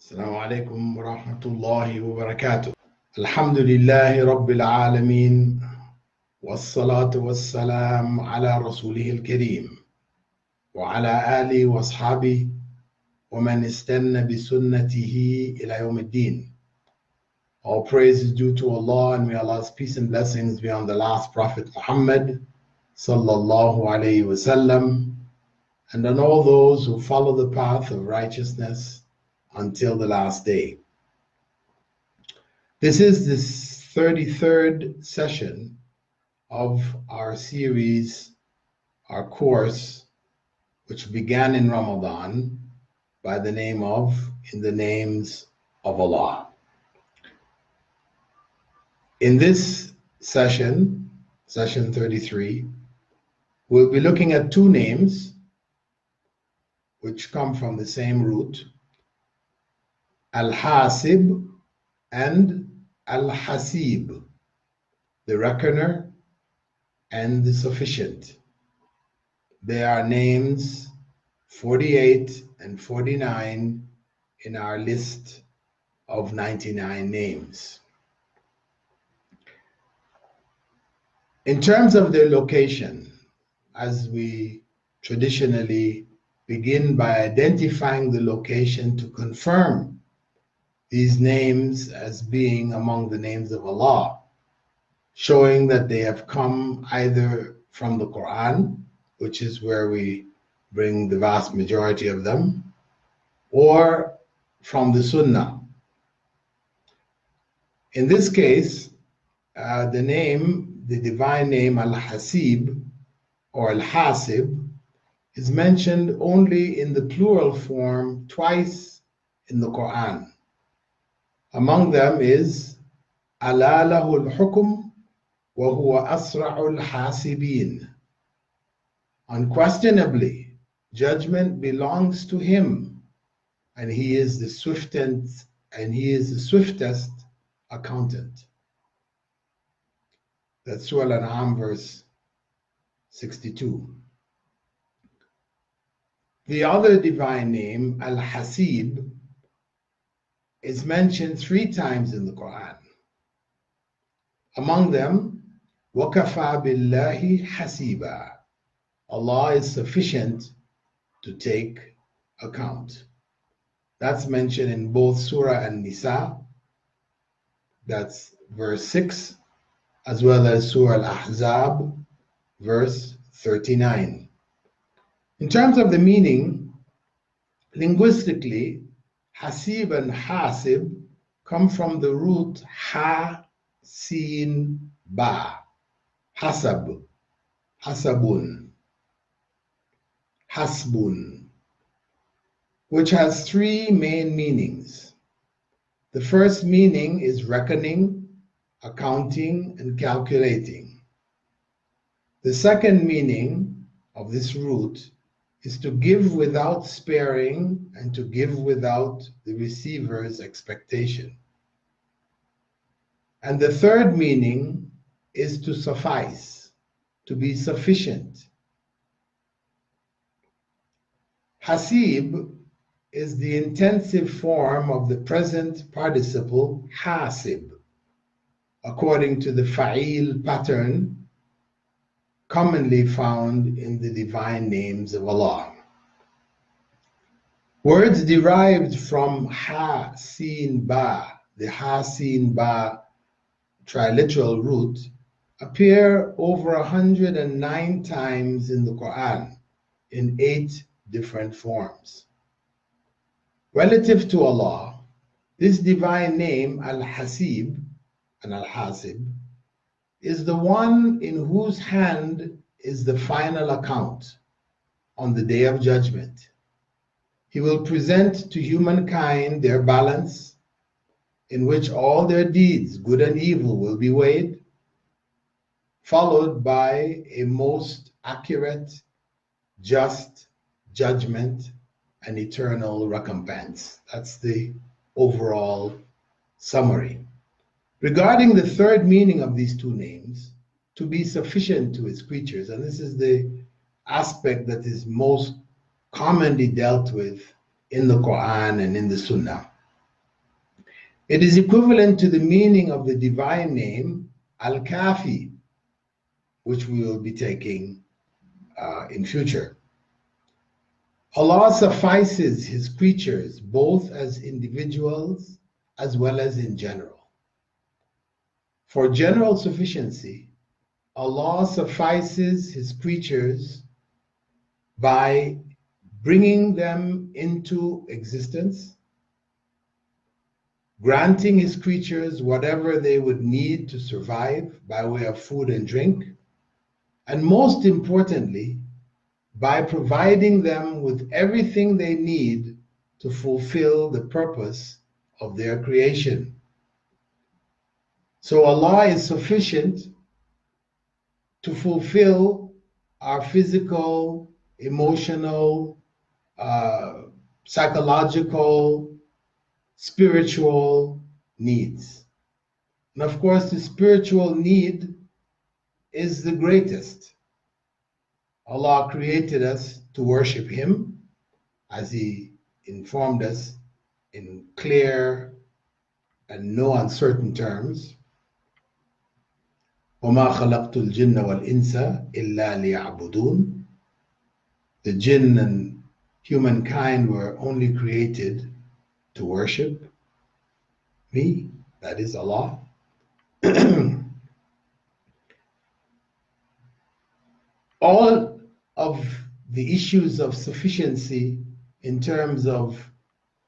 السلام عليكم ورحمة الله وبركاته. الحمد لله رب العالمين، والصلاة والسلام على رسوله الكريم وعلى آله وأصحابه ومن استنى بسنته إلى يوم الدين. All praise is due to Allah, and may Allah's peace and blessings be on the last Prophet Muhammad sallallahu alayhi wasallam, and on all those who follow the path of righteousness until the last day. This is the 33rd session of our series, our course, which began in Ramadan by the name of In the Names of Allah. In this session, session 33, we'll be looking at two names which come from the same root, Al-Haseeb and Al-Haseeb, the reckoner and the sufficient. They are names 48 and 49 in our list of 99 names. In terms of their location, as we traditionally begin by identifying the location to confirm these names as being among the names of Allah, showing that they have come either from the Quran, which is where we bring the vast majority of them, or from the Sunnah. In this case, the divine name Al-Haseeb or Al-Hasib is mentioned only in the plural form twice in the Quran. Among them is Ala lahu al-hukm wa huwa asra'ul hasibin. Unquestionably, judgment belongs to him, and he is the swiftest accountant. That's Surah Al-An'am verse 62. The other divine name, Al-Haseeb, is mentioned 3 times in the Quran. Among them, وَكَفَى بِاللَّهِ حَسِيبًا. Allah is sufficient to take account. That's mentioned in both Surah An-Nisa, that's verse 6, as well as Surah Al-Ahzab, verse 39. In terms of the meaning, linguistically, Hasib and Hasib come from the root ha, sin, ba, hasab, hasabun, hasbun, which has 3 main meanings. The first meaning is reckoning, accounting, and calculating. The second meaning of this root is to give without sparing and to give without the receiver's expectation. And the third meaning is to suffice, to be sufficient. Hasib is the intensive form of the present participle hasib, according to the fa'il pattern commonly found in the divine names of Allah. Words derived from ha, sin, ba, the ha, sin, ba triliteral root, appear over 109 times in the Quran in 8 different forms. Relative to Allah, this divine name Al-Haseeb and Al-Hasib is the one in whose hand is the final account on the day of judgment. He will present to humankind their balance, in which all their deeds, good and evil, will be weighed, followed by a most accurate, just judgment and eternal recompense. That's the overall summary. Regarding the third meaning of these 2 names, to be sufficient to his creatures, and this is the aspect that is most commonly dealt with in the Quran and in the Sunnah. It is equivalent to the meaning of the divine name Al-Kafi, which we will be taking in future. Allah suffices His creatures both as individuals as well as in general. For general sufficiency, Allah suffices His creatures by bringing them into existence, granting His creatures whatever they would need to survive by way of food and drink, and most importantly, by providing them with everything they need to fulfill the purpose of their creation. So Allah is sufficient to fulfill our physical, emotional, psychological, spiritual needs. And of course, the spiritual need is the greatest. Allah created us to worship Him, as He informed us in clear and no uncertain terms. وَمَا خَلَقْتُ الْجِنَّ وَالْإِنسَ إِلَّا لِيَعْبُدُونَ. The jinn and humankind were only created to worship me, that is Allah. All of the issues of sufficiency in terms of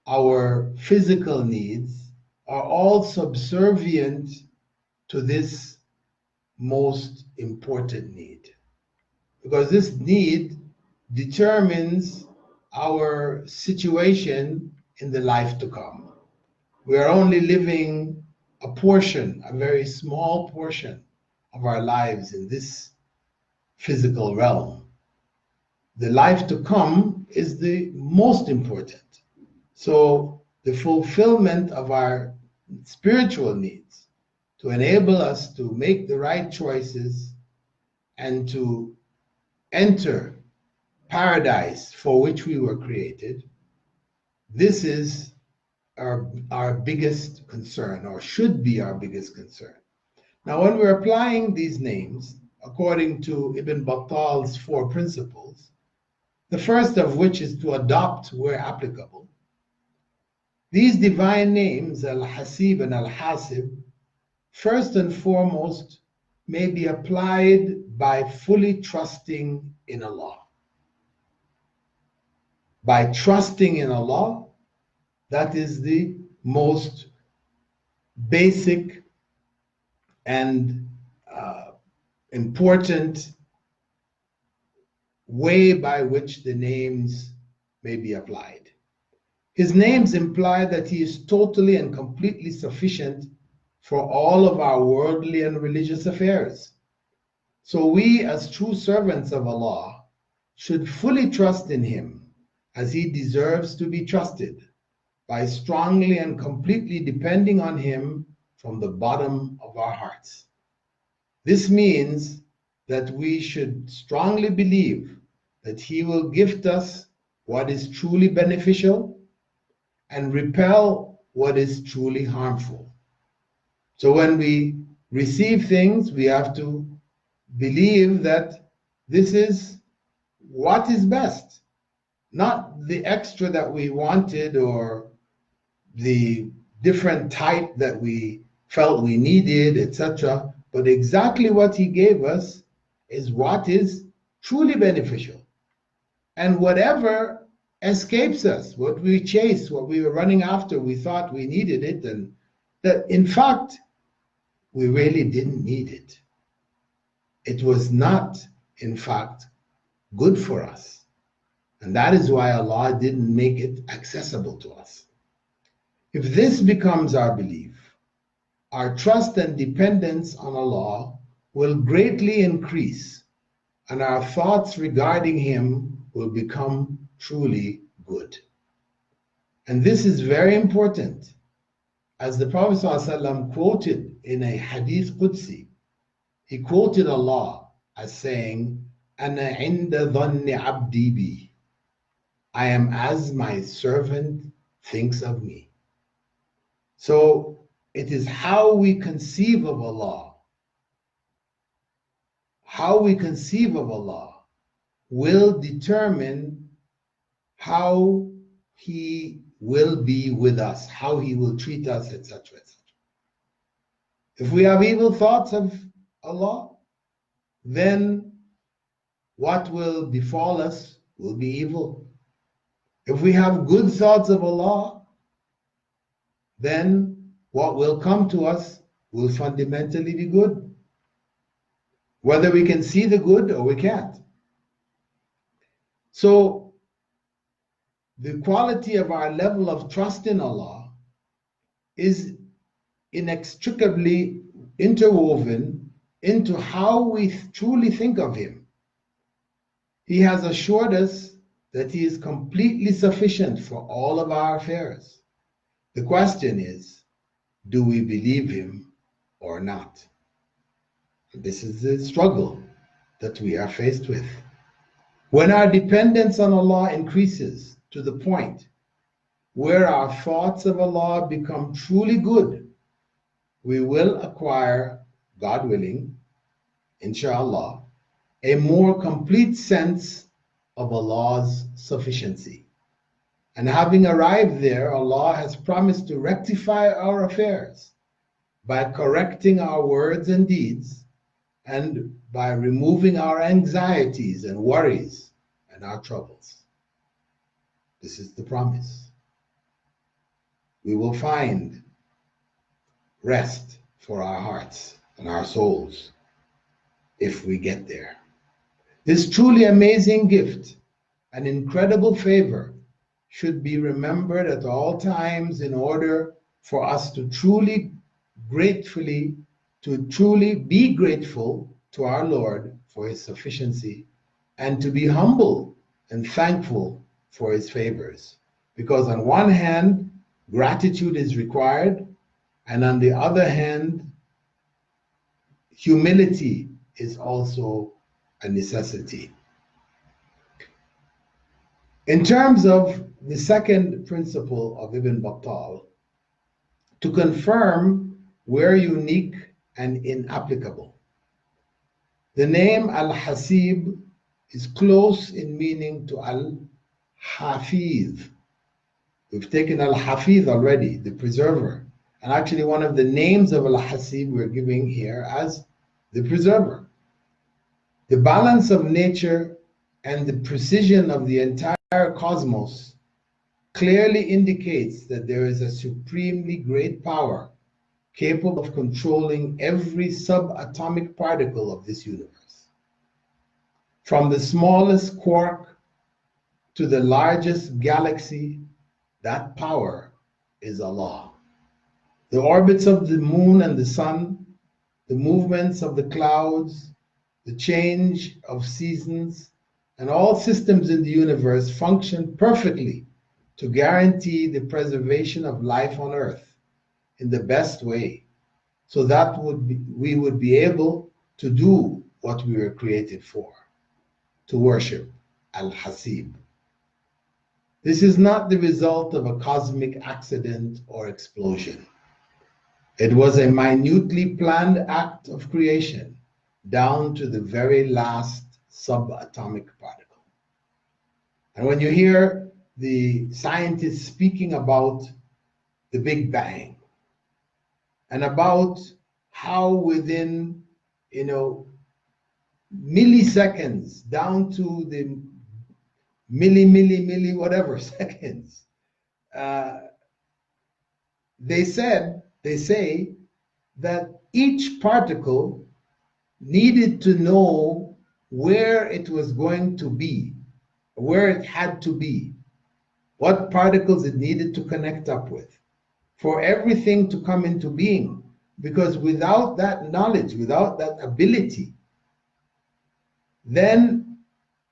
our physical needs are all subservient to this most important need, because this need determines our situation in the life to come. We are only living a portion, a very small portion of our lives in this physical realm. The life to come is the most important. So the fulfillment of our spiritual needs to enable us to make the right choices and to enter paradise for which we were created, this is our biggest concern, or should be our biggest concern. Now, when we're applying these names, according to Ibn Battal's 4 principles, the first of which is to adopt where applicable, these divine names, Al-Haseeb and Al-Haasib, first and foremost may be applied by fully trusting in Allah. By trusting in Allah, that is the most basic and important way by which the names may be applied. His names imply that He is totally and completely sufficient for all of our worldly and religious affairs. So we, as true servants of Allah, should fully trust in Him as He deserves to be trusted, by strongly and completely depending on Him from the bottom of our hearts. This means that we should strongly believe that He will gift us what is truly beneficial and repel what is truly harmful. So when we receive things, we have to believe that this is what is best, not the extra that we wanted or the different type that we felt we needed, etc. But exactly what He gave us is what is truly beneficial. And whatever escapes us, what we chase, what we were running after, we thought we needed it, and that in fact, we really didn't need it. It was not, in fact, good for us. And that is why Allah didn't make it accessible to us. If this becomes our belief, our trust and dependence on Allah will greatly increase, and our thoughts regarding Him will become truly good. And this is very important, as the Prophet ﷺ quoted in a hadith Qudsi. He quoted Allah as saying, "Ana inda dhanni abdi bi." I am as my servant thinks of me. So it is how we conceive of Allah. How we conceive of Allah will determine how He will be with us, how He will treat us, etc., etc. If we have evil thoughts of Allah, then what will befall us will be evil. If we have good thoughts of Allah, then what will come to us will fundamentally be good, whether we can see the good or we can't. So the quality of our level of trust in Allah is inextricably interwoven into how we truly think of Him. He has assured us that He is completely sufficient for all of our affairs. The question is, do we believe Him or not? This is the struggle that we are faced with. When our dependence on Allah increases to the point where our thoughts of Allah become truly good, we will acquire, God willing, inshallah, a more complete sense of Allah's sufficiency. And having arrived there, Allah has promised to rectify our affairs by correcting our words and deeds and by removing our anxieties and worries and our troubles. This is the promise. We will find rest for our hearts and our souls if we get there. This truly amazing gift, an incredible favor, should be remembered at all times in order for us to truly be grateful to our Lord for His sufficiency and to be humble and thankful for His favors. Because on one hand, gratitude is required, and on the other hand, humility is also a necessity. In terms of the second principle of Ibn Battal, to confirm we're unique and inapplicable. The name Al-Haseeb is close in meaning to Al-Hafiz. We've taken Al-Hafiz already, the preserver. And actually one of the names of Al-Haseeb we're giving here as the preserver. The balance of nature and the precision of the entire cosmos clearly indicates that there is a supremely great power capable of controlling every subatomic particle of this universe. From the smallest quark to the largest galaxy, that power is Allah. The orbits of the moon and the sun, the movements of the clouds, the change of seasons, and all systems in the universe function perfectly to guarantee the preservation of life on earth in the best way, so that we would be able to do what we were created for, to worship Al-Haseeb. This is not the result of a cosmic accident or explosion. It was a minutely planned act of creation, down to the very last subatomic particle. And when you hear the scientists speaking about the Big Bang and about how within, milliseconds down to the milli whatever seconds, they say that each particle needed to know where it was going to be, where it had to be, what particles it needed to connect up with, for everything to come into being. Because without that knowledge, without that ability, then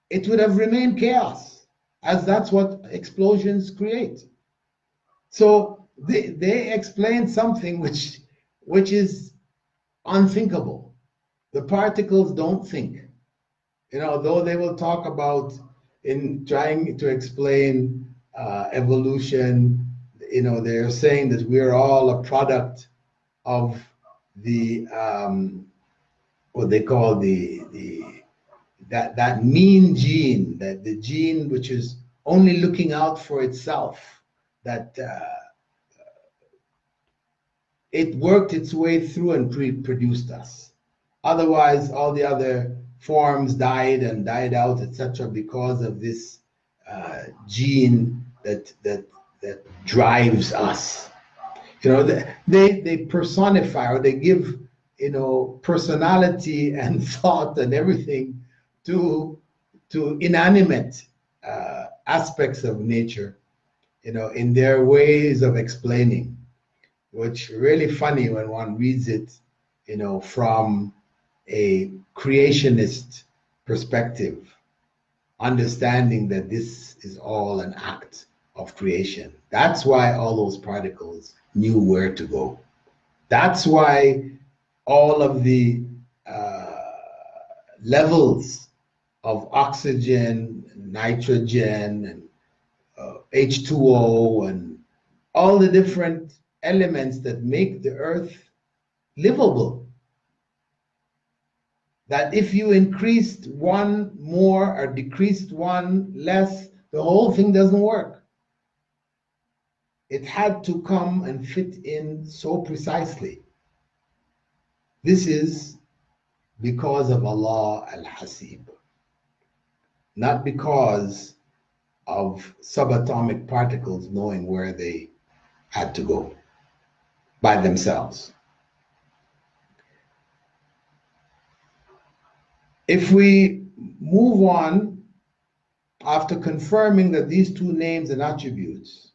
it would have remained chaos, as that's what explosions create. So they explain something which is unthinkable. The particles don't think. Though they will talk about, in trying to explain evolution, they're saying that we're all a product of the what they call that mean gene, that the gene which is only looking out for itself, that it worked its way through and produced us. Otherwise, all the other forms died and died out, etc., because of this gene that drives us. They personify, or they give personality and thought and everything to inanimate aspects of nature, in their ways of explaining, which really funny when one reads it, from a creationist perspective, understanding that this is all an act of creation. That's why all those particles knew where to go. That's why all of the levels of oxygen, nitrogen, and H2O, and all the different elements that make the earth livable, that if you increased one more or decreased one less, the whole thing doesn't work. It had to come and fit in so precisely. This is because of Allah Al-Haseeb, not because of subatomic particles knowing where they had to go by themselves. If we move on, after confirming that these two names and attributes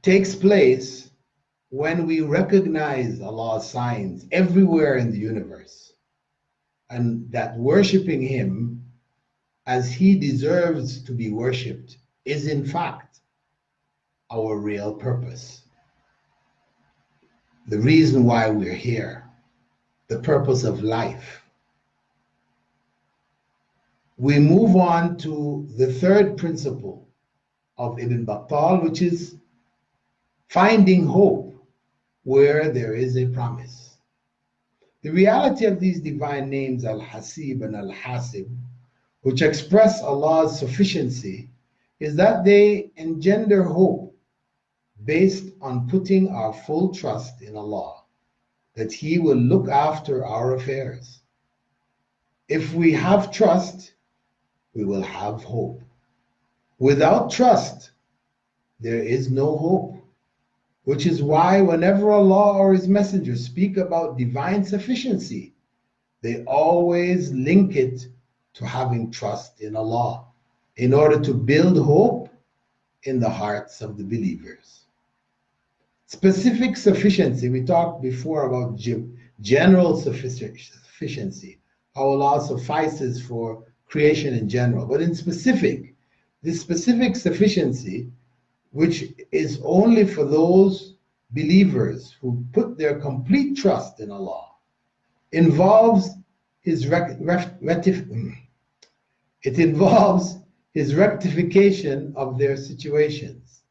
takes place when we recognize Allah's signs everywhere in the universe, and that worshiping Him as He deserves to be worshipped is in fact our real purpose, the reason why we're here, the purpose of life. We move on to the third principle of Ibn Battal, which is finding hope where there is a promise. The reality of these divine names, Al-Haseeb and Al-Haasib, which express Allah's sufficiency, is that they engender hope based on putting our full trust in Allah, that He will look after our affairs. If we have trust, we will have hope. Without trust, there is no hope, which is why whenever Allah or His messengers speak about divine sufficiency, they always link it to having trust in Allah in order to build hope in the hearts of the believers. Specific sufficiency, we talked before about general sufficiency, how Allah suffices for creation in general. But in specific, this specific sufficiency, which is only for those believers who put their complete trust in Allah, involves His rectification of their situations.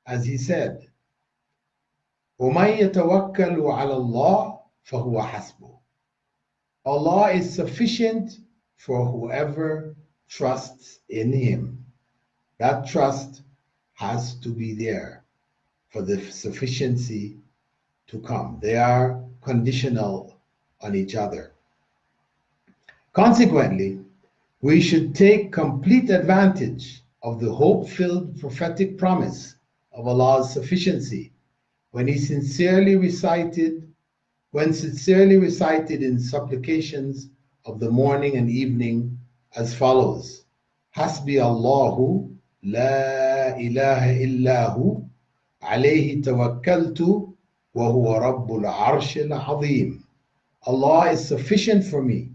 As He said, وَمَن يَتَوَكَّلُ عَلَى اللَّهِ فَهُوَ حَسْبُهُ. Allah is sufficient for whoever trusts in Him. That trust has to be there for the sufficiency to come. They are conditional on each other. Consequently, we should take complete advantage of the hope-filled prophetic promise of Allah's sufficiency when sincerely recited in supplications of the morning and evening as follows: Hasbi Allahu la ilaha illahu alayhi tawakkaltu wa huwa rabbul arshil azim. Allah is sufficient for me.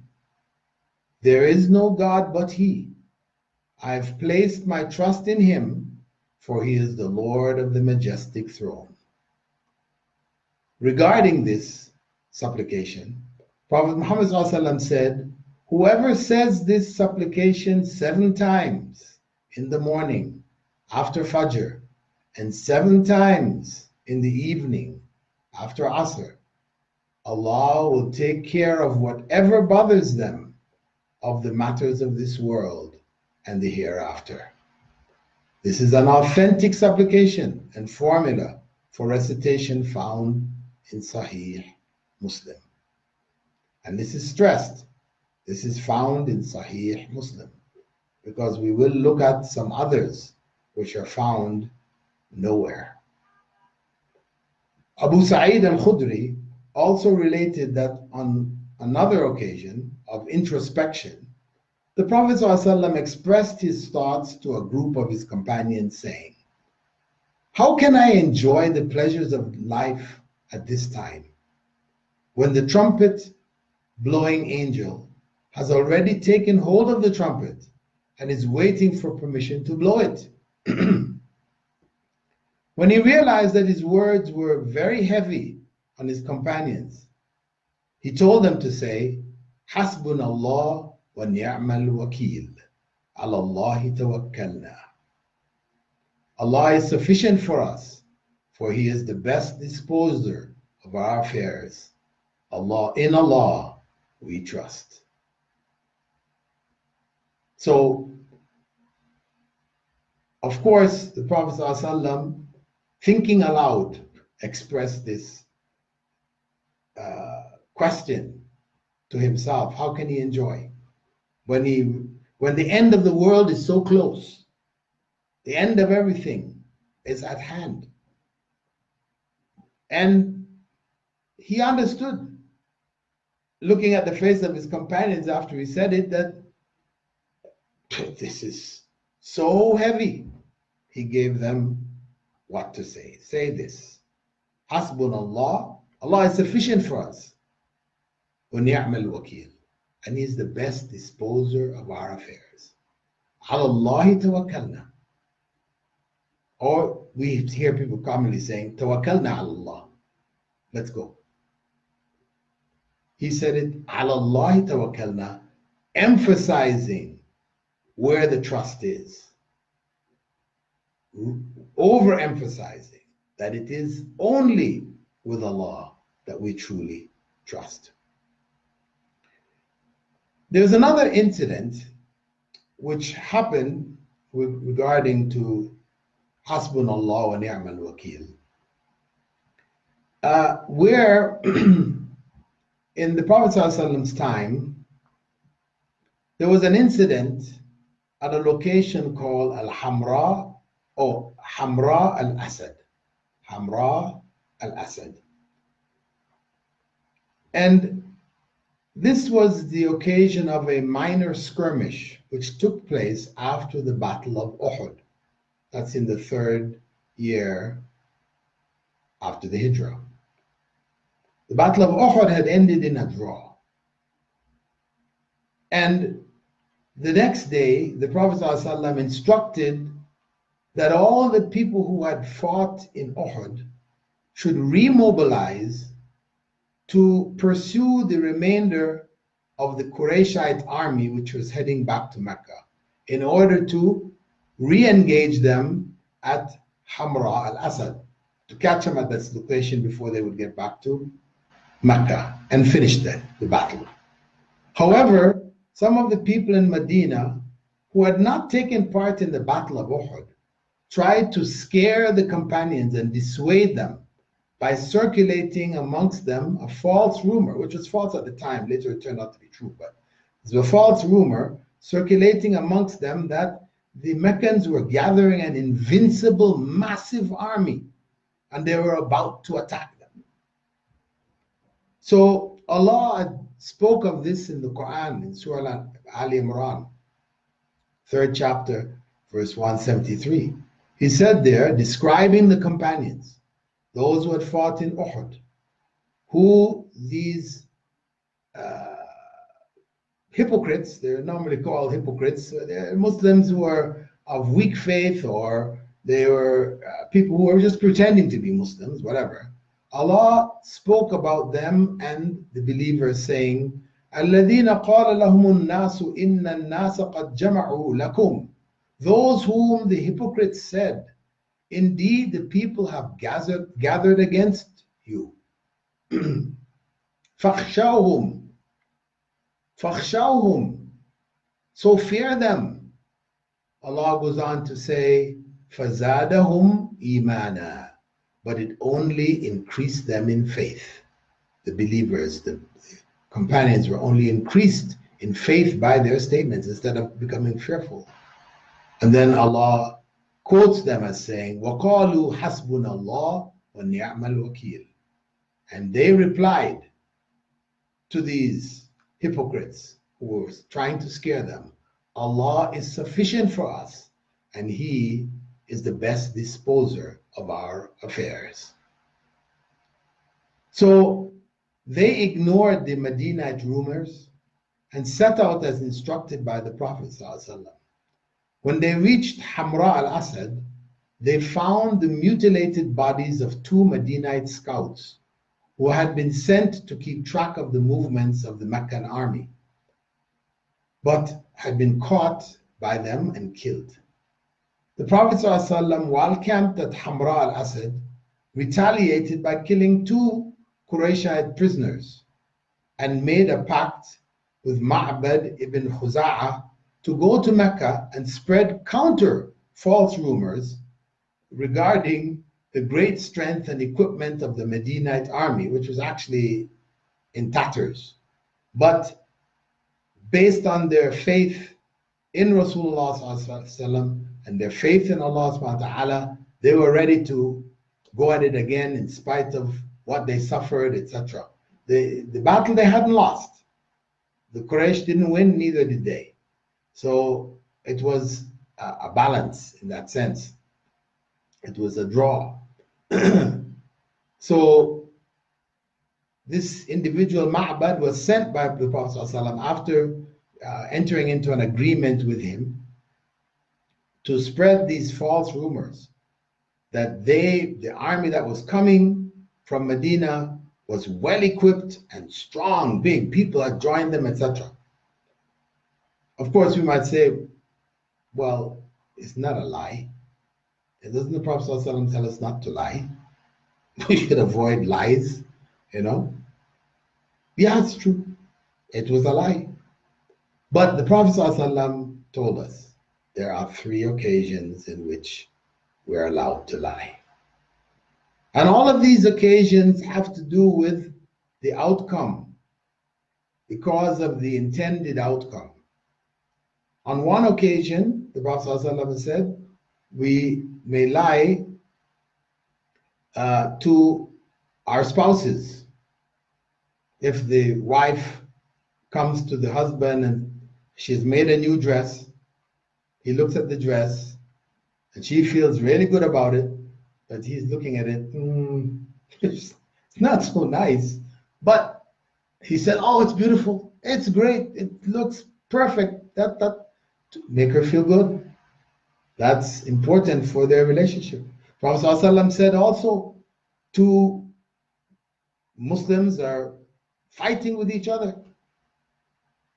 There is no God but He. I have placed my trust in Him, for He is the Lord of the majestic throne. Regarding this supplication, Prophet Muhammad ﷺ said, whoever says this supplication 7 times in the morning, after Fajr, and 7 times in the evening after Asr, Allah will take care of whatever bothers them of the matters of this world and the hereafter. This is an authentic supplication and formula for recitation found in Sahih Muslim. And this is stressed. This is found in Sahih Muslim, because we will look at some others which are found nowhere. Abu Sa'id al-Khudri also related that on another occasion of introspection, the Prophet ﷺ expressed his thoughts to a group of his companions, saying, "How can I enjoy the pleasures of life at this time, when the trumpet blowing angel has already taken hold of the trumpet and is waiting for permission to blow it?" When he realized that his words were very heavy on his companions, he told them to say, "Hasbunallah wa ni'mal wakil, ala Allahi tawakkalna." Allah is sufficient for us, for He is the best disposer of our affairs. In Allah we trust. So, of course, the Prophet ﷺ, thinking aloud, expressed this question to himself: how can he enjoy when the end of the world is so close? The end of everything is at hand. And he understood, looking at the face of his companions after he said it, that this is so heavy. He gave them what to say. Say this: Hasbunallah, Allah is sufficient for us. Wa ni'mal wakil, and He is the best disposer of our affairs. Ala Allahi tawakkalna. Or we hear people commonly saying, Tawakkalna ala Allah. Let's go. He said it, Ala Allahi tawakkalna, emphasizing where the trust is, overemphasizing that it is only with Allah that we truly trust. There's another incident which happened regarding to Hasbunallah wa ni'mal wakil, where in the Prophet ﷺ's time, there was an incident at a location called Al-Hamra, or Hamra Al-Asad. Hamra Al-Asad. And this was the occasion of a minor skirmish which took place after the Battle of Uhud. That's in the 3rd year after the Hijrah. The Battle of Uhud had ended in a draw. And the next day, the Prophet ﷺ instructed that all the people who had fought in Uhud should remobilize to pursue the remainder of the Qurayshite army which was heading back to Mecca, in order to re-engage them at Hamra al-Asad, to catch them at this location before they would get back to Mecca and finish the battle. However, some of the people in Medina who had not taken part in the Battle of Uhud tried to scare the companions and dissuade them by circulating amongst them a false rumor, which was false at the time, later it turned out to be true, but it was a false rumor circulating amongst them that the Meccans were gathering an invincible, massive army, and they were about to attack them. So Allah spoke of this in the Quran, in Surah Al Imran, 3rd chapter, verse 173. He said there, describing the companions, those who had fought in Uhud, who these hypocrites, they're normally called hypocrites, they're Muslims who are of weak faith, or they were people who were just pretending to be Muslims, whatever. Allah spoke about them and the believers, saying, الَّذِينَ قَالَ لَهُمُ النَّاسُ إِنَّ النَّاسَ قَدْ جَمَعُوا لَكُمْ those whom the hypocrites said, indeed the people have gathered against you. فَاخْشَوْهُمْ فَاخْشَوْهُمْ So fear them. Allah goes on to say, فَزَادَهُمْ إِيمَانًا But it only increased them in faith. The believers, the companions were only increased in faith by their statements instead of becoming fearful. And then Allah quotes them as saying, وَقَالُوا حَسْبُنَا اللَّهُ وَنِعْمَ الْوَكِيلُ And they replied to these hypocrites who were trying to scare them, Allah is sufficient for us, and He is the best disposer of our affairs. So they ignored the Madinite rumors and set out as instructed by the Prophet ﷺ. When they reached Hamra al-Asad, they found the mutilated bodies of two Madinite scouts who had been sent to keep track of the movements of the Meccan army, but had been caught by them and killed. The Prophet ﷺ, while camped at Hamra al-Asad, retaliated by killing two Qurayshite prisoners and made a pact with Ma'bad ibn Khuza'ah to go to Mecca and spread counter false rumors regarding the great strength and equipment of the Medinite army, which was actually in tatters. But based on their faith in Rasulullah ﷺ and their faith in Allah subhanahu wa ta'ala, they were ready to go at it again in spite of what they suffered, etc. The battle they hadn't lost. The Quraysh didn't win, neither did they. So it was a balance in that sense. It was a draw. So this individual Ma'bad was sent by the Prophet ﷺ after entering into an agreement with him to spread these false rumors that the army that was coming from Medina was well equipped and strong, big, people had joined them, etc. Of course, we might say, well, it's not a lie. Doesn't the Prophet ﷺ tell us not to lie? We should avoid lies, you know? Yeah, it's true. It was a lie. But the Prophet ﷺ told us there are 3 occasions in which we're allowed to lie. And all of these occasions have to do with the outcome, because of the intended outcome. On one occasion, the Prophet ﷺ said, we may lie to our spouses. If the wife comes to the husband and she's made a new dress, he looks at the dress and she feels really good about it, but he's looking at it, it's not so nice. But he said, oh, it's beautiful, it's great, it looks perfect, that to make her feel good. That's important for their relationship. Prophet ﷺ said also, 2 Muslims are fighting with each other.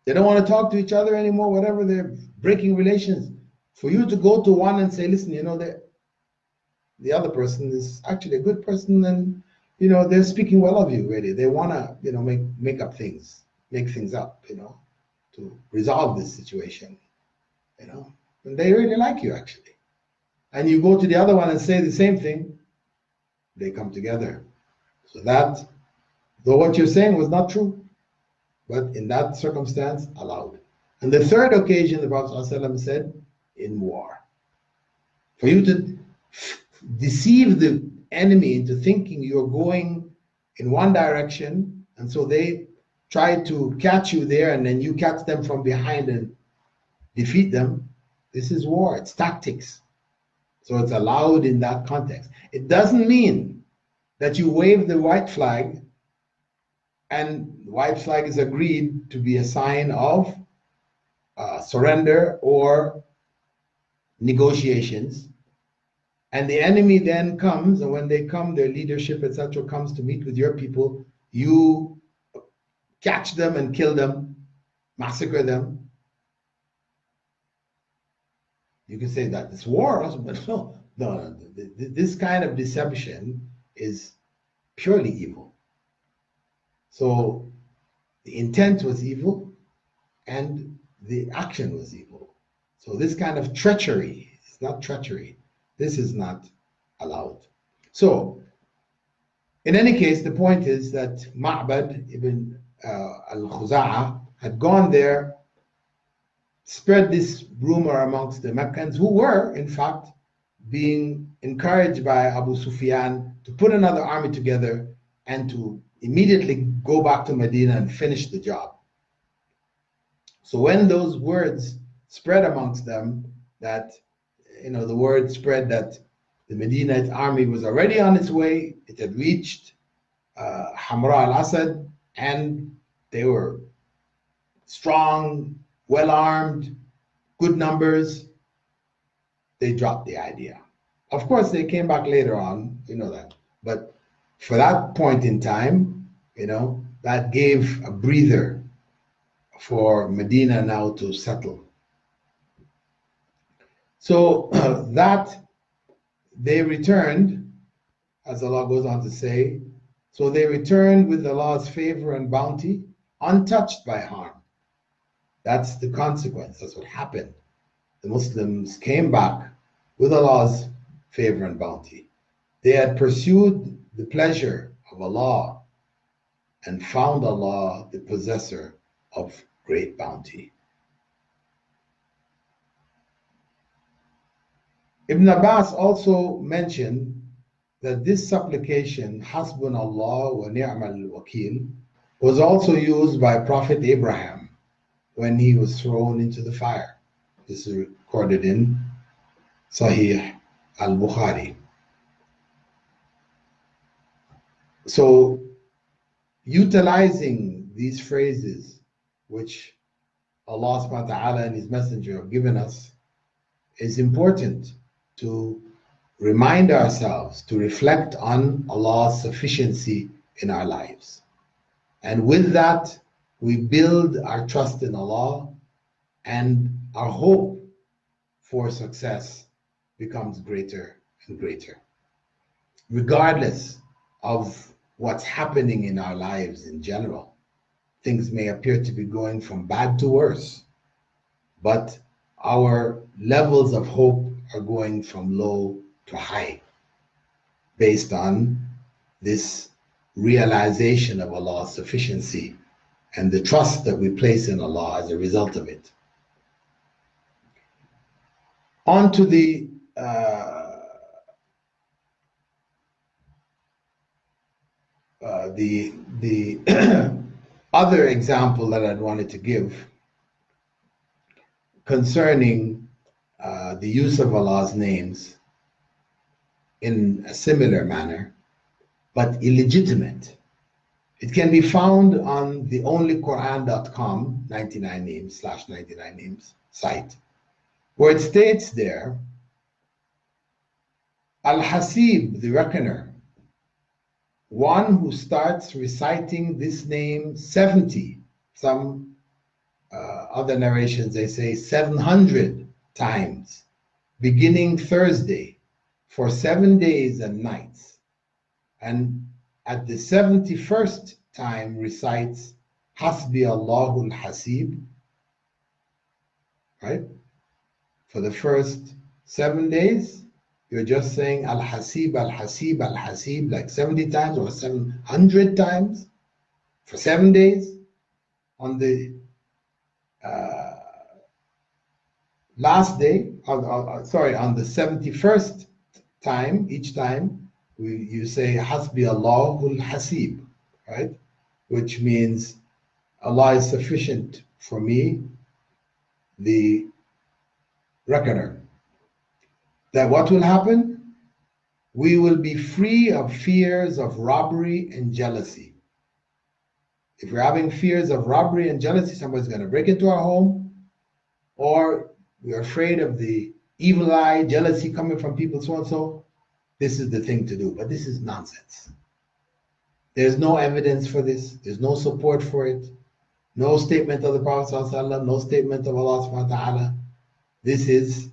They don't want to talk to each other anymore, whatever, they're breaking relations. For you to go to one and say, listen, you know, the other person is actually a good person, and you know, they're speaking well of you, really. They want to, you know, make up things, make things up, you know, to resolve this situation, you know. And they really like you, actually. And you go to the other one and say the same thing, they come together. So that, though what you're saying was not true, but in that circumstance, allowed. And the 3rd occasion, the Prophet ﷺ said, in war. For you to deceive the enemy into thinking you're going in one direction, and so they try to catch you there, and then you catch them from behind and defeat them. This is war, it's tactics. So it's allowed in that context. It doesn't mean that you wave the white flag and the white flag is agreed to be a sign of surrender or negotiations. And the enemy then comes, and when they come, their leadership, etc., comes to meet with your people, you catch them and kill them, massacre them. You can say that it's war, but no. This kind of deception is purely evil. So the intent was evil and the action was evil. So this kind of treachery is not treachery. This is not allowed. So in any case, the point is that Ma'bad ibn al-Khuza'a had gone there, spread this rumor amongst the Meccans, who were, in fact, being encouraged by Abu Sufyan to put another army together and to immediately go back to Medina and finish the job. So when those words spread amongst them, that, the word spread that the Medina army was already on its way, it had reached Hamra al-Asad, and they were strong, well-armed, good numbers, they dropped the idea. Of course, they came back later on, you know that. But for that point in time, that gave a breather for Medina now to settle. So that they returned, as Allah goes on to say, so they returned with Allah's favor and bounty, untouched by harm. That's the consequence. That's what happened. The Muslims came back with Allah's favor and bounty. They had pursued the pleasure of Allah and found Allah the possessor of great bounty. Ibn Abbas also mentioned that this supplication, Hasbunallah wa ni'mal wakil, was also used by Prophet Abraham when he was thrown into the fire. This is recorded in Sahih Al-Bukhari. So, utilizing these phrases which Allah subhanahu wa ta'ala and His Messenger have given us is important to remind ourselves, to reflect on Allah's sufficiency in our lives. And with that, we build our trust in Allah, and our hope for success becomes greater and greater. Regardless of what's happening in our lives in general, things may appear to be going from bad to worse, but our levels of hope are going from low to high based on this realization of Allah's sufficiency and the trust that we place in Allah as a result of it. On to the other example that I'd wanted to give concerning the use of Allah's names in a similar manner, but illegitimate. It can be found on the onlyquran.com 99 names/99 names site, where it states there, Al-Haseeb, the reckoner, one who starts reciting this name 70, some other narrations they say 700 times, beginning Thursday, for 7 days and nights, and at the 71st time recites Hasbi Allahu Al-Haseeb, right? For the first 7 days, you're just saying Al-Haseeb, Al-Haseeb, Al-Haseeb like 70 times or 700 times for 7 days. On the last day, on the 71st time, each time, you say Hasbi Allahu Al-Haseeb, right? Which means Allah is sufficient for me, the reckoner. That what will happen? We will be free of fears of robbery and jealousy. If we're having fears of robbery and jealousy, somebody's going to break into our home, or we're afraid of the evil eye, jealousy coming from people, so and so, this is the thing to do. But this is nonsense. There's no evidence for this. There's no support for it. No statement of the Prophet ﷺ, no statement of Allah subhanahu wa ta'ala. This is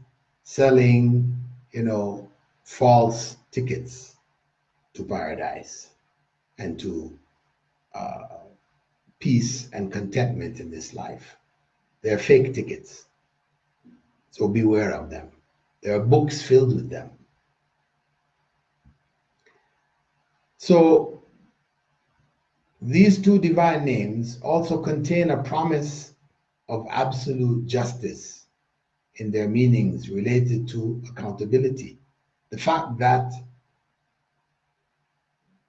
selling, false tickets to paradise and to peace and contentment in this life. They're fake tickets. So beware of them. There are books filled with them. So these two divine names also contain a promise of absolute justice in their meanings related to accountability. The fact that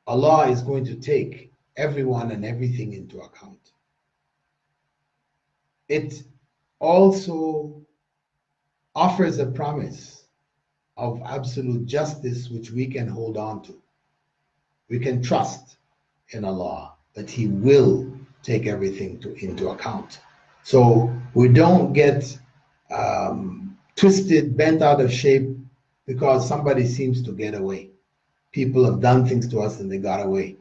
Allah is going to take everyone and everything into account. It also offers a promise of absolute justice which we can hold on to. We can trust in Allah that He will take everything into account. So we don't get twisted, bent out of shape because somebody seems to get away. People have done things to us and they got away.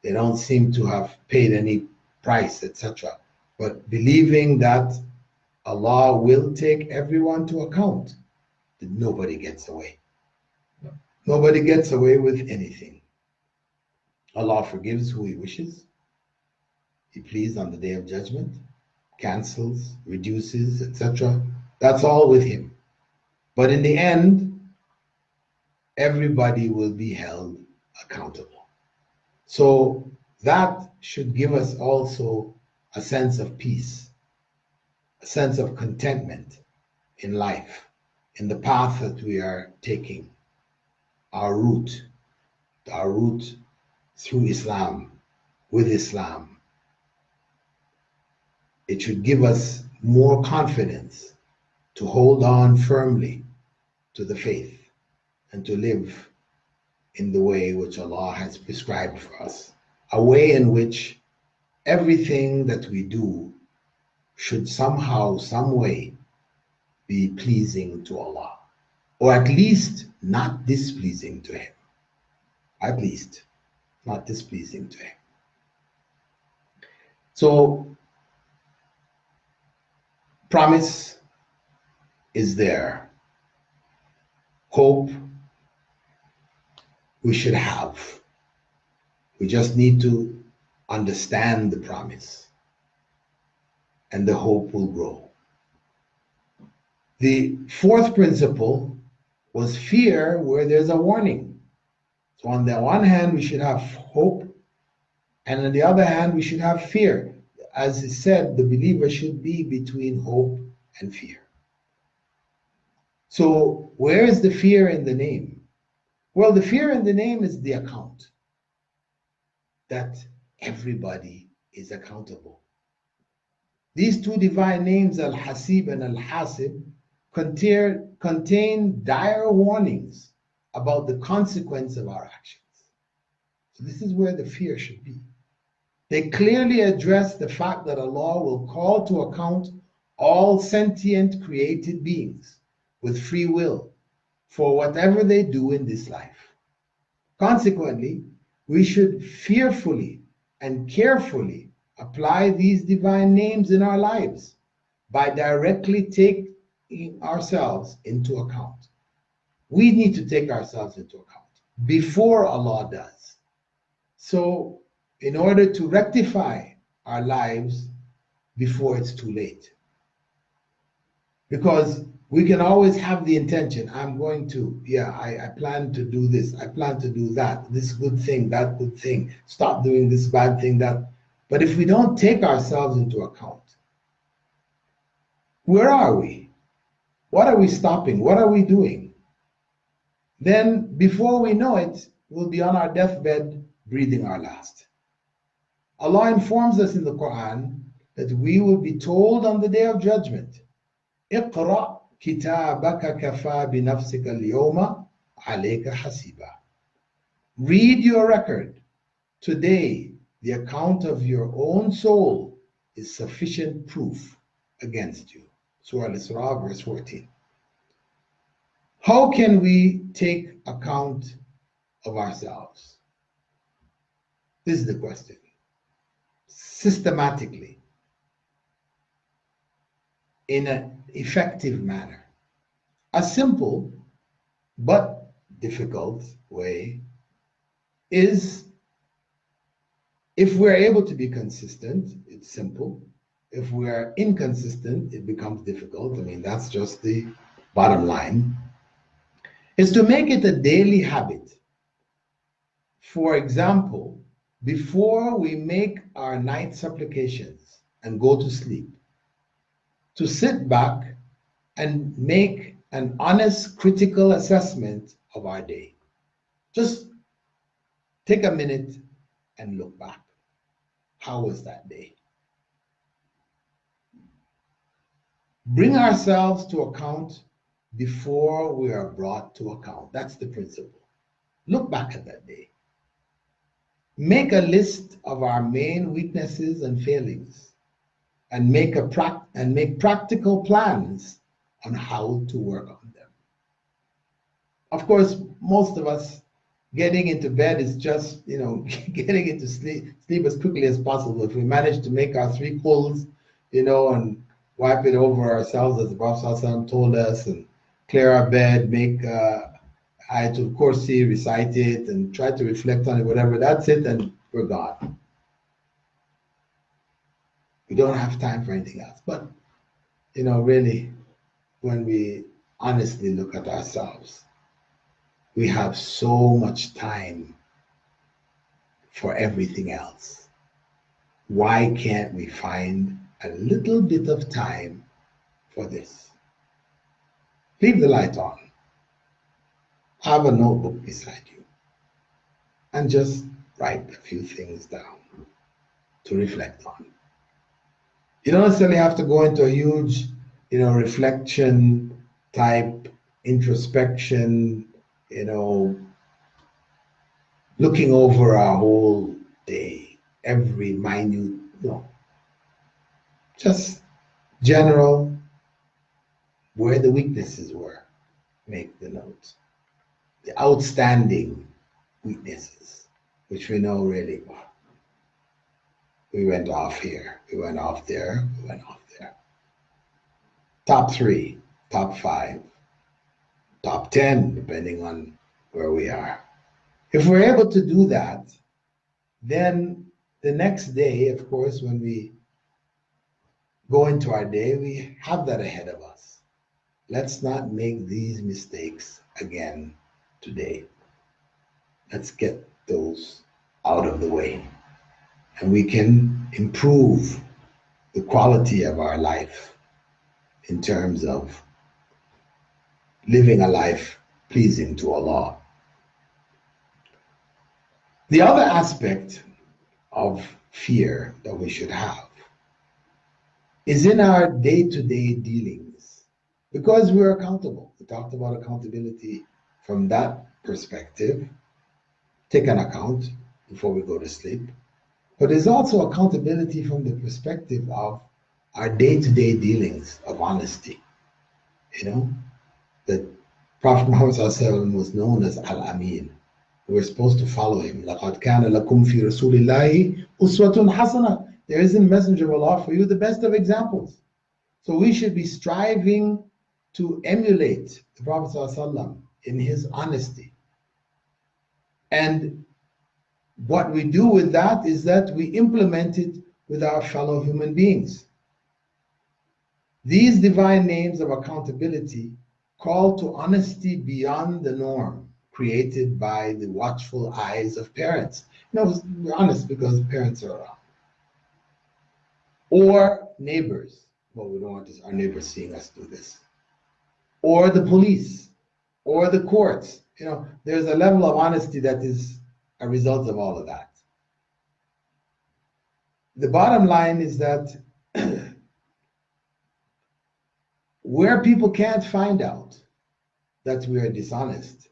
They don't seem to have paid any price, etc. But believing that Allah will take everyone to account, that nobody gets away. Nobody gets away with anything. Allah forgives who He wishes. He pleases on the Day of Judgment, cancels, reduces, etc. That's all with Him. But in the end, everybody will be held accountable. So that should give us also a sense of peace, a sense of contentment in life, in the path that we are taking, our route through Islam, with Islam. It should give us more confidence to hold on firmly to the faith and to live in the way which Allah has prescribed for us, a way in which everything that we do should somehow, some way be pleasing to Allah, or at least not displeasing to Him. At least not displeasing to Him. So, promise is there. Hope we should have. We just need to understand the promise, and the hope will grow. The fourth principle was fear where there's a warning. So on the one hand, we should have hope, and on the other hand, we should have fear. As it said, the believer should be between hope and fear. So where is the fear in the name? Well, the fear in the name is the account, that everybody is accountable. These two divine names, Al-Haseeb and Al-Haasib, contain dire warnings about the consequence of our actions. So this is where the fear should be. They clearly address the fact that Allah will call to account all sentient created beings with free will for whatever they do in this life. Consequently, we should fearfully and carefully apply these divine names in our lives by directly taking ourselves into account. We need to take ourselves into account before Allah does. So, in order to rectify our lives before it's too late. Because we can always have the intention, I'm going to, I plan to do this, I plan to do that, this good thing, that good thing, stop doing this bad thing, that. But if we don't take ourselves into account, where are we? What are we stopping? What are we doing? Then before we know it, we'll be on our deathbed breathing our last. Allah informs us in the Quran that we will be told on the Day of Judgment, اقرأ كتابك كفى بنفسك اليوم عليك حسيبا. Read your record. Today, the account of your own soul is sufficient proof against you. Surah Al-Isra, verse 14. How can we take account of ourselves? This is the question. A simple but difficult way is, if we're able to be consistent, it's simple. If we are inconsistent, it becomes difficult. I mean, that's just the bottom line. Is to make it a daily habit. For example, before we make our night supplications and go to sleep, to sit back and make an honest, critical assessment of our day. Just take a minute and look back. How was that day? Bring ourselves to account before we are brought to account. That's the principle. Look back at that day. Make a list of our main weaknesses and failings, and make practical plans on how to work on them. Of course, most of us getting into bed is just, getting into sleep as quickly as possible. If we manage to make our 3 qul's, and wipe it over ourselves as the Prophet ﷺ told us, and clear our bed, make Ayatul Kursi, recite it, and try to reflect on it, whatever, that's it, and we're gone. We don't have time for anything else. But, really, when we honestly look at ourselves, we have so much time for everything else. Why can't we find a little bit of time for this? Leave the light on. Have a notebook beside you and just write a few things down to reflect on. You don't necessarily have to go into a huge, reflection type, introspection, looking over our whole day, every minute, no. Just general, where the weaknesses were, make the notes. The outstanding weaknesses, which we know really well. We went off here, we went off there, we went off there. Top 3, top 5, top 10, depending on where we are. If we're able to do that, then the next day, of course, when we go into our day, we have that ahead of us. Let's not make these mistakes again today. Let's get those out of the way, and we can improve the quality of our life in terms of living a life pleasing to Allah. The other aspect of fear that we should have is in our day-to-day dealings, because we're accountable. We talked about accountability from that perspective. Take an account before we go to sleep. But there's also accountability from the perspective of our day-to-day dealings of honesty. The Prophet Muhammad ﷺ was known as Al-Amin. We're supposed to follow him. لَقَدْ كَانَ لَكُمْ فِي رَسُولِ اللَّهِ أُسْوَةٌ حَسَنَةٌ. There is in the Messenger of Allah for you the best of examples. So we should be striving to emulate the Prophet ﷺ in his honesty. And what we do with that is that we implement it with our fellow human beings. These divine names of accountability call to honesty beyond the norm created by the watchful eyes of parents. We're honest because parents are around. Or neighbors. Well, we don't want our neighbors seeing us do this. Or the police, or the courts. There's a level of honesty that is a result of all of that. The bottom line is that where people can't find out that we are dishonest,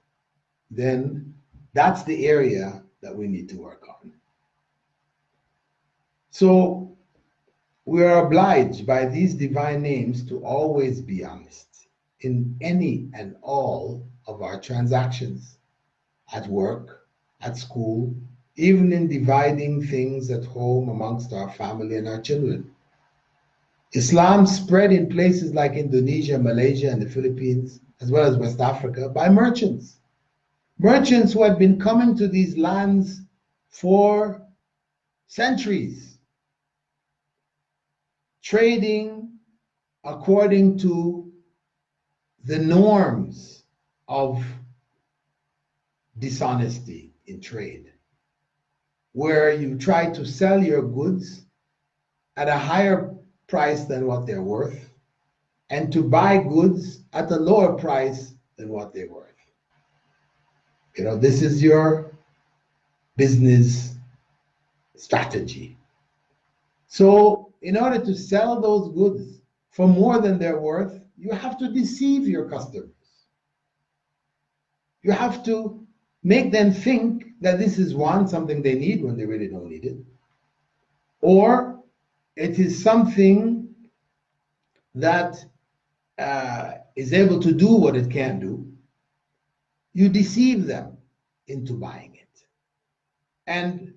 then that's the area that we need to work on. So we are obliged by these divine names to always be honest in any and all of our transactions, at work, at school, even in dividing things at home amongst our family and our children. Islam spread in places like Indonesia, Malaysia, and the Philippines as well as West Africa, by merchants. Merchants who had been coming to these lands for centuries, trading according to the norms of dishonesty in trade, where you try to sell your goods at a higher price than what they're worth, and to buy goods at a lower price than what they're worth. You know, this is your business strategy. So in order to sell those goods for more than they're worth, you have to deceive your customers. You have to make them think that this is one, something they need when they really don't need it, or it is something that is able to do what it can do. You deceive them into buying it. And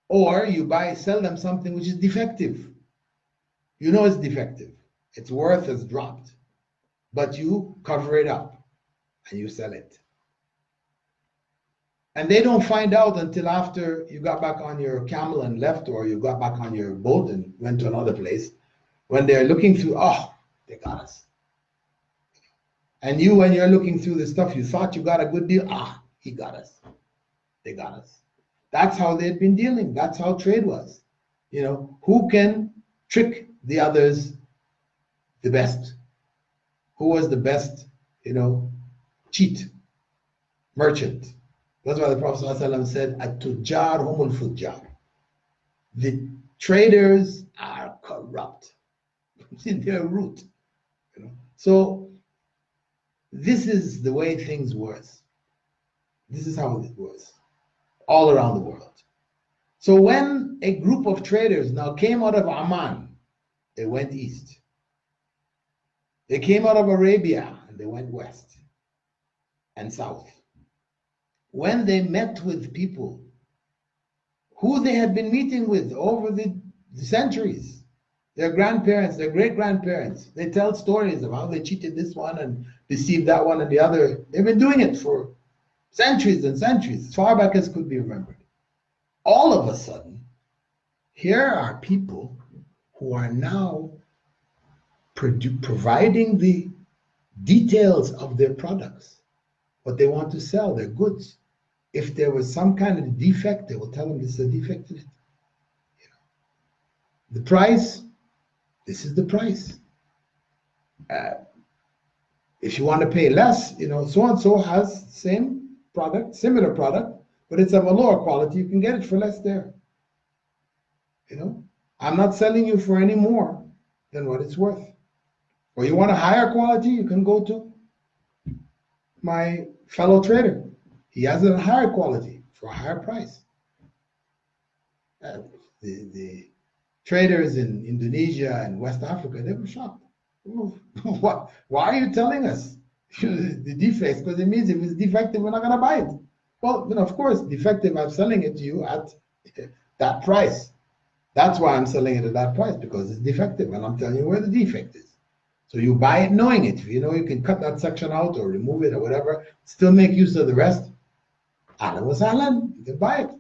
or you sell them something which is defective. You know it's defective. Its worth has dropped. But you cover it up and you sell it. And they don't find out until after you got back on your camel and left, or you got back on your boat and went to another place. When they're looking through, oh, they got us. And you, when you're looking through the stuff, you thought you got a good deal. Ah, he got us. They got us. That's how they'd been dealing. That's how trade was. You know, who can trick the others the best? Who was the best, you know, cheat, merchant? That's why the Prophet ﷺ said, At-tujjar humul fujjar. The traders are corrupt in their root. You know? So this is the way things were. This is how it was all around the world. So when a group of traders now came out of Amman, they went east. They came out of Arabia and they went west and south. When they met with people who they had been meeting with over the centuries, their grandparents, their great-grandparents, they tell stories of how they cheated this one and deceived that one and the other. They've been doing it for centuries and centuries, as far back as could be remembered. All of a sudden, here are people who are now providing the details of their products, what they want to sell, their goods. If there was some kind of defect, they will tell them this is a defect in it. You know, the price, this is the price. If you want to pay less, you know, so and so has same product, similar product, but it's of a lower quality. You can get it for less there. You know, I'm not selling you for any more than what it's worth. Or you want a higher quality, you can go to my fellow trader. He has a higher quality for a higher price. The traders in Indonesia and West Africa, they were shocked. What? Why are you telling us the defects? Because it means if it's defective, we're not going to buy it. Well, you know, of course, defective, I'm selling it to you at that price. That's why I'm selling it at that price, because it's defective, and I'm telling you where the defect is. So you buy it knowing it. If you know you can cut that section out or remove it or whatever, still make use of the rest, ahlan wa sahlan, you can buy it.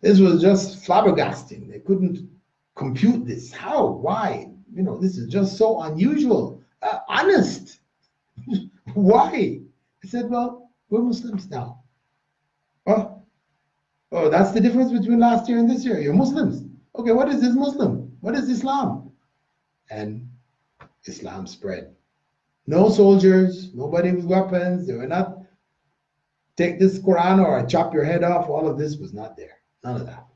This was just flabbergasting. They couldn't compute this. How? Why? You know, this is just so unusual. Honest. Why? I said, well, we're Muslims now. Oh, that's the difference between last year and this year. You're Muslims. Okay, what is this Muslim? What is Islam? And Islam spread. No soldiers, nobody with weapons. They were not, take this Quran or I chop your head off. All of this was not there. None of that.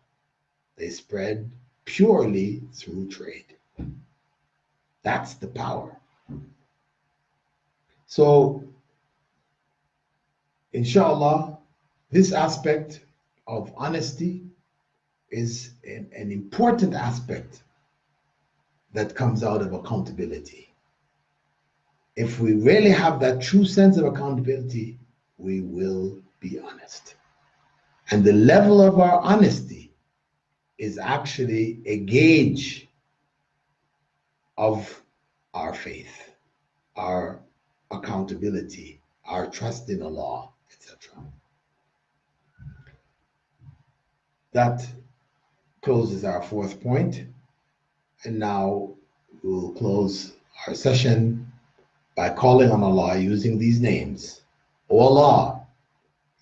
They spread purely through trade. That's the power. So, inshallah, this aspect of honesty is an important aspect that comes out of accountability. If we really have that true sense of accountability, we will be honest. And the level of our honesty is actually a gauge of our faith, our accountability, our trust in Allah, etc. That closes our fourth point. And now we'll close our session by calling on Allah using these names. O Allah,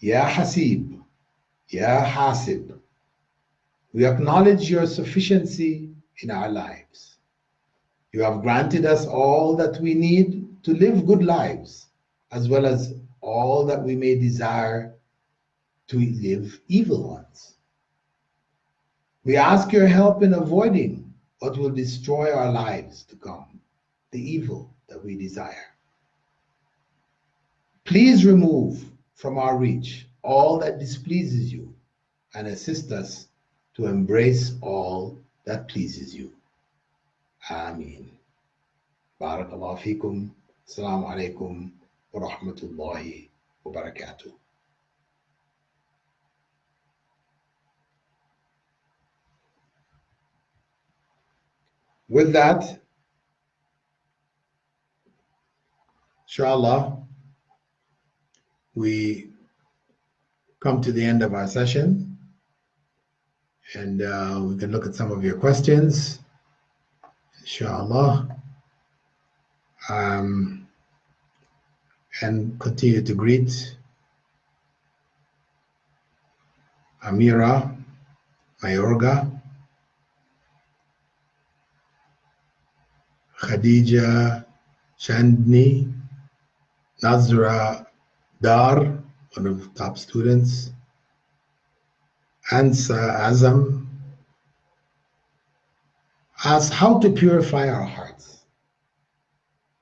Ya Haseeb, Ya Haasib, we acknowledge your sufficiency in our lives. You have granted us all that we need to live good lives, as well as all that we may desire to live evil ones. We ask your help in avoiding what will destroy our lives to come, the evil that we desire. Please remove from our reach all that displeases you and assist us to embrace all that pleases you. Ameen. Barakallahu feekum. Assalamu alaikum wa rahmatullahi wa barakatuh. With that, inshallah, we come to the end of our session, and we can look at some of your questions, inshallah, and continue to greet Amira Mayorga, Khadija Chandni, Nazra Dar, one of the top students, Ansa Azam, asks how to purify our hearts.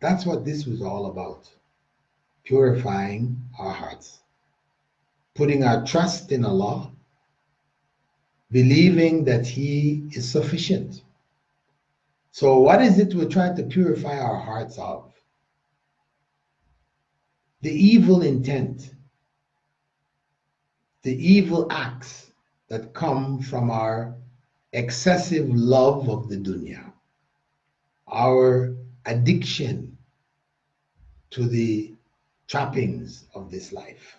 That's what this was all about, purifying our hearts, putting our trust in Allah, believing that He is sufficient. So what is it we're trying to purify our hearts of? The evil intent, the evil acts that come from our excessive love of the dunya, our addiction to the trappings of this life.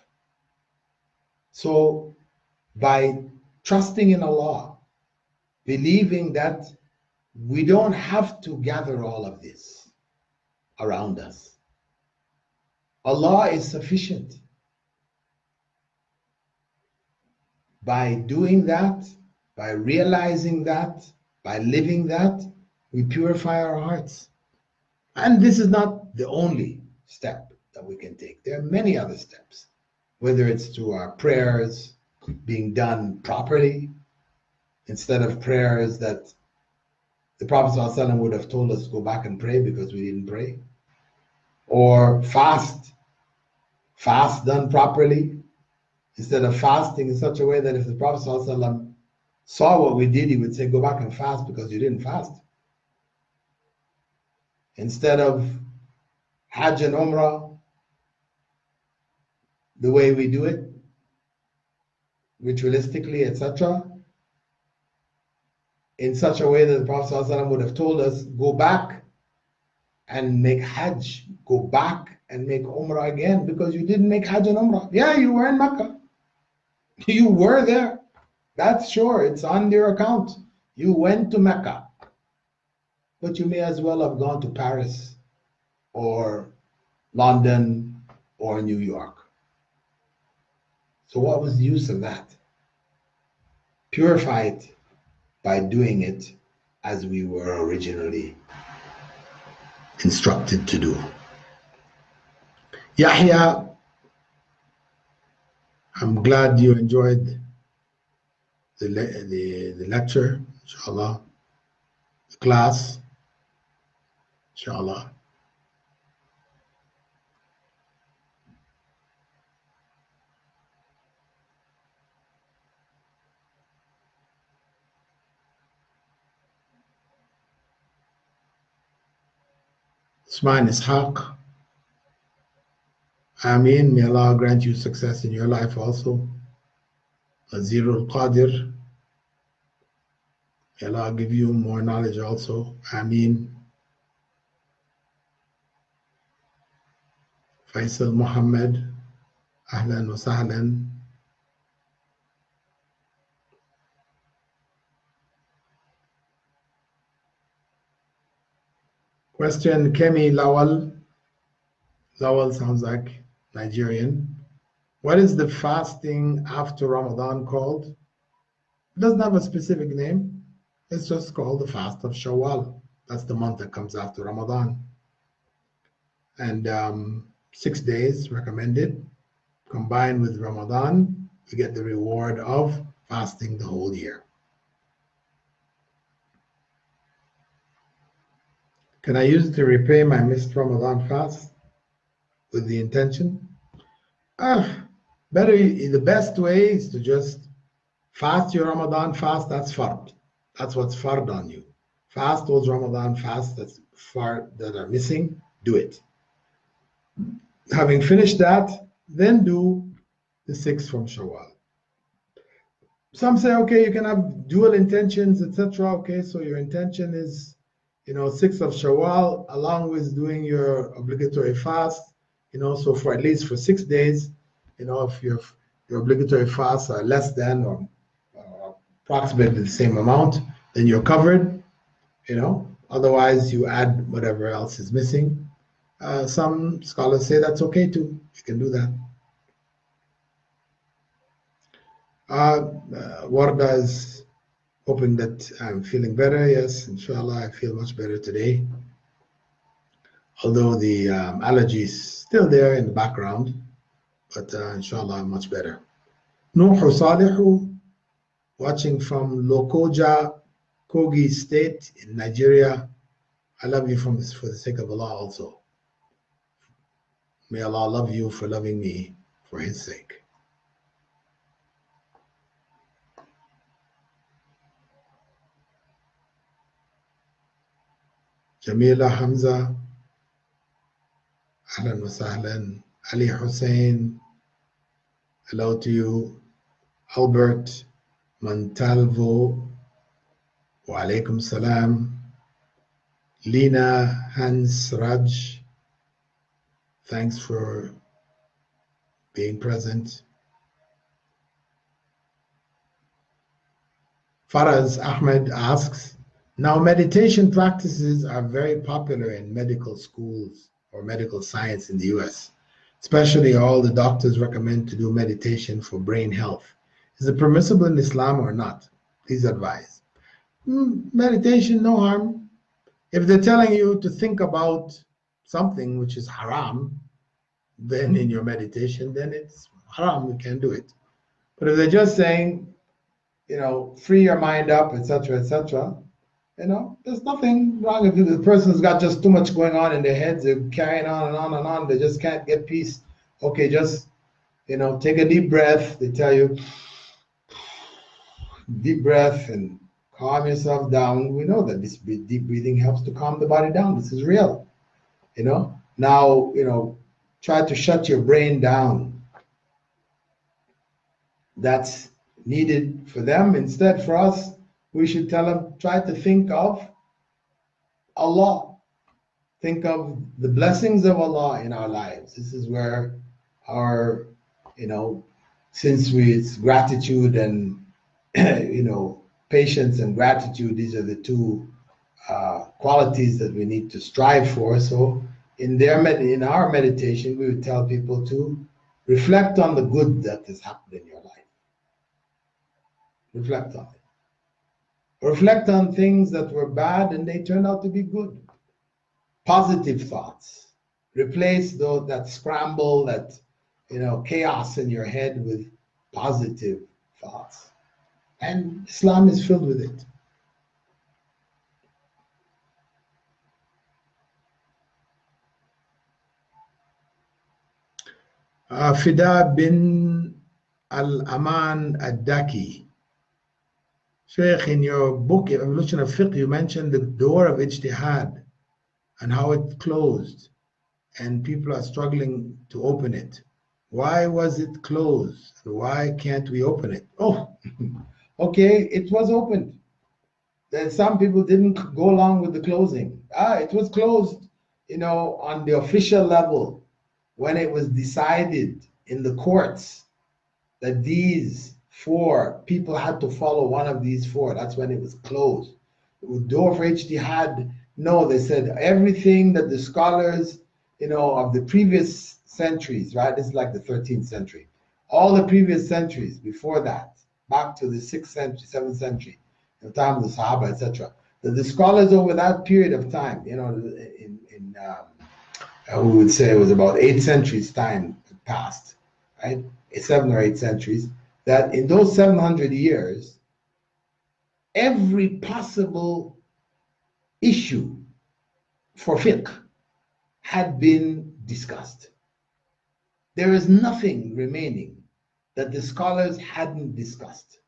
So by trusting in Allah, believing that we don't have to gather all of this around us. Allah is sufficient. By doing that, by realizing that, by living that, we purify our hearts. And this is not the only step that we can take. There are many other steps, whether it's through our prayers being done properly, instead of prayers that the Prophet ﷺ would have told us to go back and pray because we didn't pray, or fast done properly, instead of fasting in such a way that if the Prophet ﷺ saw what we did, he would say, go back and fast because you didn't fast. Instead of Hajj and Umrah, the way we do it, ritualistically, etc., in such a way that the Prophet ﷺ would have told us, go back and make Hajj, go back and make Umrah again because you didn't make Hajj and Umrah. Yeah, you were in Mecca. You were there. That's sure. It's on your account. You went to Mecca. But you may as well have gone to Paris or London or New York. So what was the use of that? Purify it by doing it as we were originally instructed to do. Yahya, I'm glad you enjoyed the lecture, inshallah, the class, inshallah. Usman Ishaq, Ameen, may Allah grant you success in your life also. Nazirul Qadir, may Allah give you more knowledge also. Ameen. Faisal Muhammad, ahlan wa sahlan. Question, Kemi Lawal. Lawal sounds like Nigerian. What is the fasting after Ramadan called? It doesn't have a specific name. It's just called the fast of Shawwal. That's the month that comes after Ramadan. And 6 days recommended. Combined with Ramadan, you get the reward of fasting the whole year. Can I use it to repay my missed Ramadan fast with the intention? The best way is to just fast your Ramadan fast. That's fard. That's what's fard on you. Fast those Ramadan fasts that are missing. Do it. Having finished that, then do the 6 from Shawwal. Some say, okay, you can have dual intentions, etc. Okay, so your intention is, 6 of Shawwal along with doing your obligatory fast. So for at least for 6 days, if your obligatory fasts are less than or approximately the same amount, then you're covered. Otherwise you add whatever else is missing. Some scholars say that's okay too. You can do that. Warda is hoping that I'm feeling better. Yes, inshallah, I feel much better today. Although the allergy is still there in the background, but inshallah, I'm much better. Nuhu Salihu, watching from Lokoja, Kogi State in Nigeria. I love you for the sake of Allah also. May Allah love you for loving me for His sake. Jamila Hamza, ahlan wa sahlan. Ali Hussein, hello to you. Albert Montalvo, wa alaikum salam. Lina Hans Raj, thanks for being present. Faraz Ahmed asks, now meditation practices are very popular in medical schools or medical science in the US. Especially all the doctors recommend to do meditation for brain health. Is it permissible in Islam or not? Please advise. Meditation, no harm. If they're telling you to think about something which is haram, then in your meditation, then it's haram, you can't do it. But if they're just saying, free your mind up, etc., etc., there's nothing wrong if the person's got just too much going on in their heads, they're carrying on and on and on, they just can't get peace. Okay, just, take a deep breath. They tell you, deep breath and calm yourself down. We know that this deep breathing helps to calm the body down. This is real. Now, try to shut your brain down. That's needed for them. Instead, for us, we should tell them, try to think of Allah. Think of the blessings of Allah in our lives. This is where our, since it's gratitude and, patience and gratitude, these are the two qualities that we need to strive for. So in our meditation, we would tell people to reflect on the good that has happened in your life. Reflect on it. Reflect on things that were bad and they turned out to be good. Positive thoughts. Replace that scramble, that chaos in your head with positive thoughts. And Islam is filled with it. Fida bin Al-Aman Ad-Daki. Sheikh, in your book, Evolution of Fiqh, you mentioned the door of ijtihad and how it closed and people are struggling to open it. Why was it closed? Why can't we open it? Oh, okay, it was opened. Then some people didn't go along with the closing. It was closed, on the official level. when it was decided in the courts that these four people had to follow one of these four, that's when it was closed. The door for ijtihad, no, they said everything that the scholars, of the previous centuries, right? This is like the 13th century. All the previous centuries before that, back to the 6th century, 7th century, the time of the Sahaba, etc. The scholars over that period of time, we would say it was about 8 centuries time passed, right? 7 or 8 centuries, that in those 700 years, every possible issue for fiqh had been discussed. There is nothing remaining that the scholars hadn't discussed,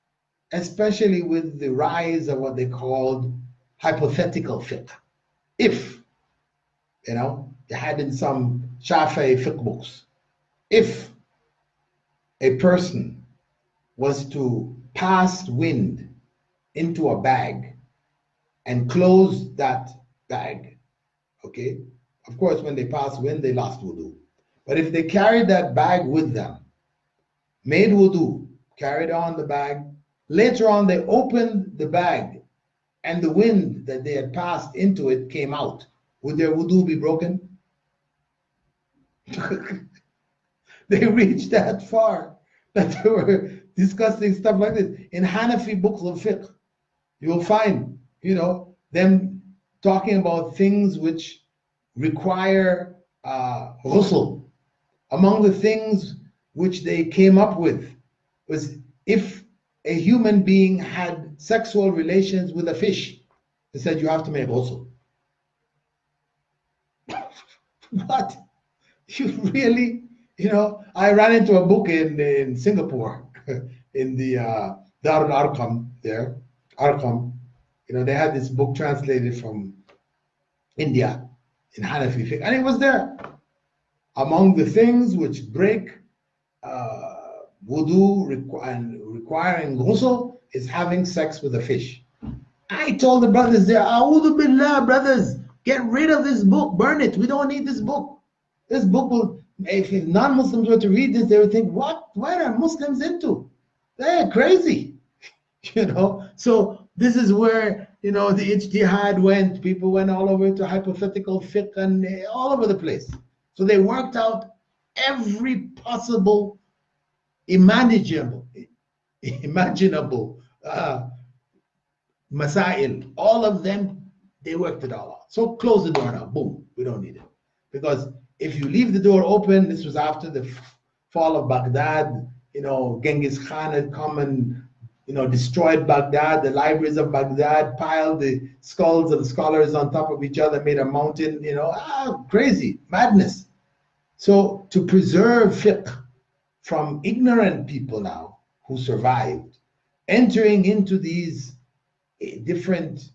especially with the rise of what they called hypothetical fiqh. If, they had in some Shafi'i fiqh books, if a person was to pass wind into a bag and close that bag, okay? Of course, when they pass wind, they lost wudu. But if they carried that bag with them, made wudu, carried on the bag, later on they opened the bag and the wind that they had passed into it came out, would their wudu be broken? They reached that far that they were discussing stuff like this. In Hanafi books of fiqh, you'll find, them talking about things which require ghusl. Among the things which they came up with was if a human being had sexual relations with a fish, they said you have to make ghusl. What? You really, I ran into a book in Singapore, in the Dar al-Arqam there, Arqam. They had this book translated from India in Hanafi fiqh, and it was there. Among the things which break wudu and requiring ghusl is having sex with a fish. I told the brothers there, A'udhu Billah, brothers, get rid of this book, burn it. We don't need this book. This book will, if non-Muslims were to read this, they would think, what are Muslims into? They're crazy. So this is where, the ijtihad went. People went all over to hypothetical fiqh and all over the place. So they worked out every possible imaginable masail. All of them, they worked it all out. So close the door now. Boom. We don't need it. Because if you leave the door open, this was after the fall of Baghdad, Genghis Khan had come and, destroyed Baghdad, the libraries of Baghdad, piled the skulls of the scholars on top of each other, made a mountain, crazy, madness. So to preserve fiqh from ignorant people now who survived, entering into these different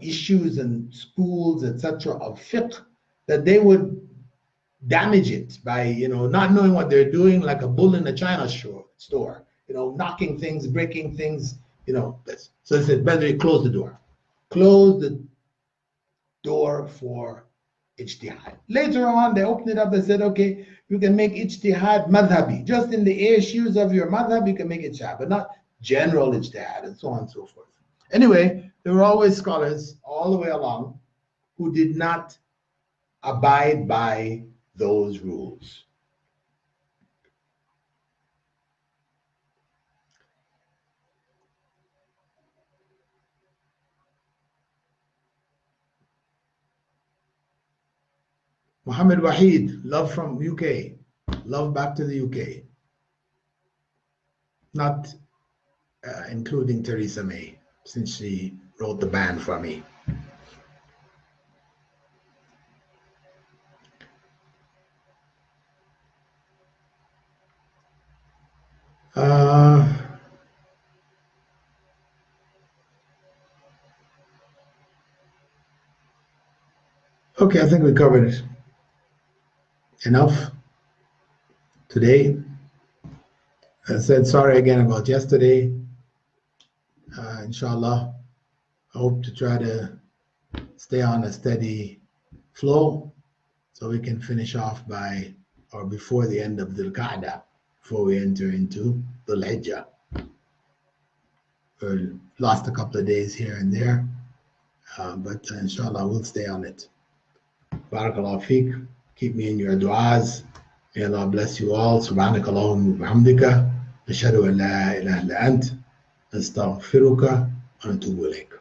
issues and schools, etc., of fiqh, that they would damage it by, not knowing what they're doing, like a bull in a china store, knocking things, breaking things, this. So they said, better you close the door. Close the door for ijtihad. Later on, they opened it up and said, okay, you can make ijtihad madhabi. Just in the issues of your madhab, you can make ijtihad, but not general ijtihad, and so on and so forth. Anyway, there were always scholars all the way along who did not abide by those rules. Muhammad Wahid, love from UK, love back to the UK. Not including Theresa May, since she wrote the ban for me. Okay, I think we covered it enough today. I said sorry again about yesterday. Inshallah, I hope to try to stay on a steady flow so we can finish off by or before the end of Dhul Qa'dah, before we enter into Dhul Hijjah. We lost a couple of days here and there, but inshallah we'll stay on it. Barakallahu feek. Keep me in your du'as. May Allah bless you all. Subhanaka Allahumma wa bihamdika. Nashhadu an la ilaha illa ant. Nastaghfiruka wa natubu ilayk.